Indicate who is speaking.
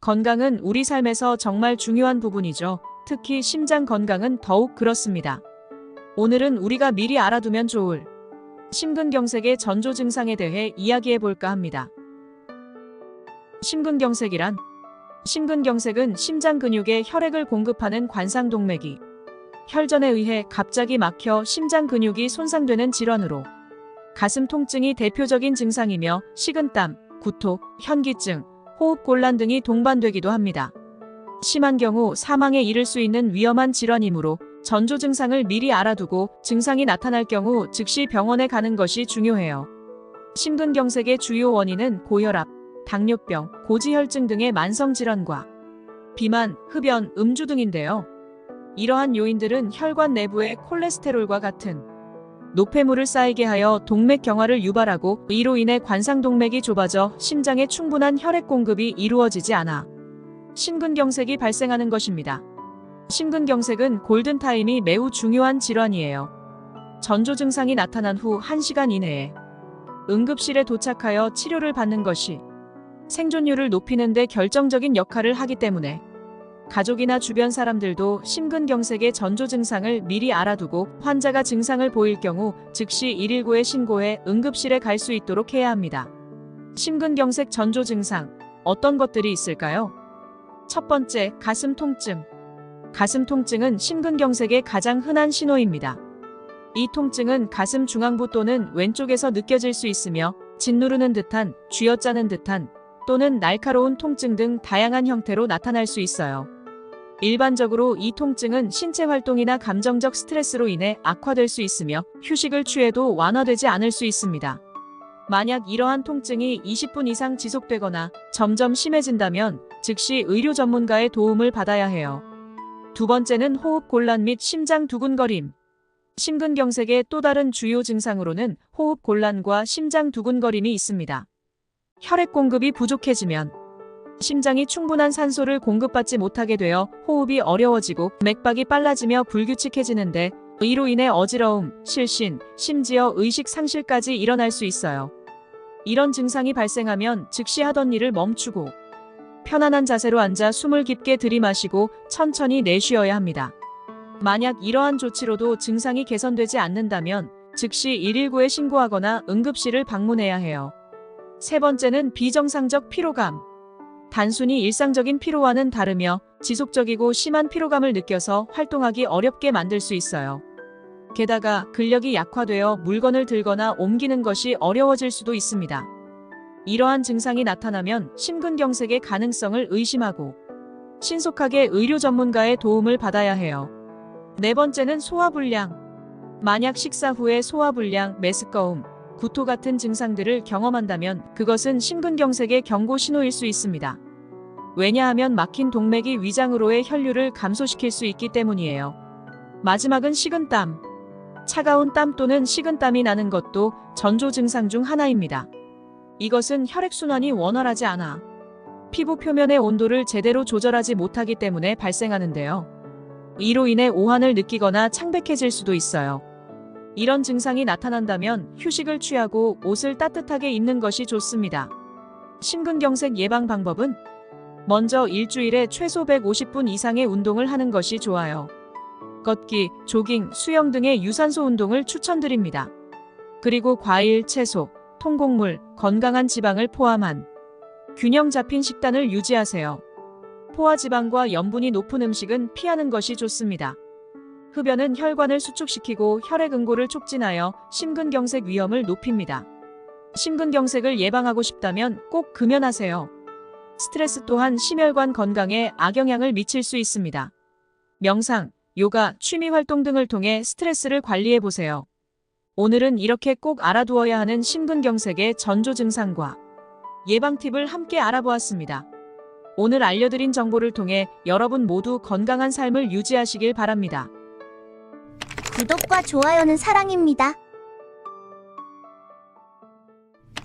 Speaker 1: 건강은 우리 삶에서 정말 중요한 부분이죠. 특히 심장 건강은 더욱 그렇습니다. 오늘은 우리가 미리 알아두면 좋을 심근경색의 전조 증상에 대해 이야기해 볼까 합니다. 심근경색이란 심근경색은 심장 근육에 혈액을 공급하는 관상동맥이 혈전에 의해 갑자기 막혀 심장 근육이 손상되는 질환으로 가슴 통증이 대표적인 증상이며 식은땀, 구토, 현기증, 호흡곤란 등이 동반되기도 합니다. 심한 경우 사망에 이를 수 있는 위험한 질환이므로 전조 증상을 미리 알아두고 증상이 나타날 경우 즉시 병원에 가는 것이 중요해요. 심근경색의 주요 원인은 고혈압, 당뇨병, 고지혈증 등의 만성질환과 비만, 흡연, 음주 등인데요. 이러한 요인들은 혈관 내부의 콜레스테롤과 같은 노폐물을 쌓이게 하여 동맥 경화를 유발하고 이로 인해 관상동맥이 좁아져 심장에 충분한 혈액 공급이 이루어지지 않아 심근경색이 발생하는 것입니다. 심근경색은 골든타임이 매우 중요한 질환이에요. 전조 증상이 나타난 후 1시간 이내에 응급실에 도착하여 치료를 받는 것이 생존율을 높이는 데 결정적인 역할을 하기 때문에 가족이나 주변 사람들도 심근경색의 전조 증상을 미리 알아두고 환자가 증상을 보일 경우 즉시 119에 신고해 응급실에 갈 수 있도록 해야 합니다. 심근경색 전조 증상, 어떤 것들이 있을까요? 첫 번째, 가슴 통증. 가슴 통증은 심근경색의 가장 흔한 신호입니다. 이 통증은 가슴 중앙부 또는 왼쪽에서 느껴질 수 있으며 짓누르는 듯한, 쥐어짜는 듯한 또는 날카로운 통증 등 다양한 형태로 나타날 수 있어요. 일반적으로 이 통증은 신체 활동이나 감정적 스트레스로 인해 악화될 수 있으며 휴식을 취해도 완화되지 않을 수 있습니다. 만약 이러한 통증이 20분 이상 지속되거나 점점 심해진다면 즉시 의료 전문가의 도움을 받아야 해요. 두 번째는 호흡곤란 및 심장 두근거림. 심근경색의 또 다른 주요 증상으로는 호흡곤란과 심장 두근거림이 있습니다. 혈액 공급이 부족해지면 심장이 충분한 산소를 공급받지 못하게 되어 호흡이 어려워지고 맥박이 빨라지며 불규칙해지는데 이로 인해 어지러움, 실신, 심지어 의식 상실까지 일어날 수 있어요. 이런 증상이 발생하면 즉시 하던 일을 멈추고 편안한 자세로 앉아 숨을 깊게 들이마시고 천천히 내쉬어야 합니다. 만약 이러한 조치로도 증상이 개선되지 않는다면 즉시 119에 신고하거나 응급실을 방문해야 해요. 세 번째는 비정상적 피로감. 단순히 일상적인 피로와는 다르며 지속적이고 심한 피로감을 느껴서 활동하기 어렵게 만들 수 있어요. 게다가 근력이 약화되어 물건을 들거나 옮기는 것이 어려워질 수도 있습니다. 이러한 증상이 나타나면 심근경색의 가능성을 의심하고 신속하게 의료 전문가의 도움을 받아야 해요. 네 번째는 소화불량. 만약 식사 후에 소화불량, 메스꺼움, 구토 같은 증상들을 경험한다면 그것은 심근경색의 경고 신호일 수 있습니다. 왜냐하면 막힌 동맥이 위장으로의 혈류를 감소시킬 수 있기 때문이에요. 마지막은 식은땀. 차가운 땀 또는 식은땀이 나는 것도 전조 증상 중 하나입니다. 이것은 혈액순환이 원활하지 않아 피부 표면의 온도를 제대로 조절하지 못하기 때문에 발생하는데요. 이로 인해 오한을 느끼거나 창백해질 수도 있어요. 이런 증상이 나타난다면 휴식을 취하고 옷을 따뜻하게 입는 것이 좋습니다. 심근경색 예방 방법은 먼저 일주일에 최소 150분 이상의 운동을 하는 것이 좋아요. 걷기, 조깅, 수영 등의 유산소 운동을 추천드립니다. 그리고 과일, 채소, 통곡물, 건강한 지방을 포함한 균형 잡힌 식단을 유지하세요. 포화지방과 염분이 높은 음식은 피하는 것이 좋습니다. 흡연은 혈관을 수축시키고 혈액 응고를 촉진하여 심근경색 위험을 높입니다. 심근경색을 예방하고 싶다면 꼭 금연하세요. 스트레스 또한 심혈관 건강에 악영향을 미칠 수 있습니다. 명상, 요가, 취미활동 등을 통해 스트레스를 관리해보세요. 오늘은 이렇게 꼭 알아두어야 하는 심근경색의 전조 증상과 예방 팁을 함께 알아보았습니다. 오늘 알려드린 정보를 통해 여러분 모두 건강한 삶을 유지하시길 바랍니다.
Speaker 2: 구독과 좋아요는 사랑입니다.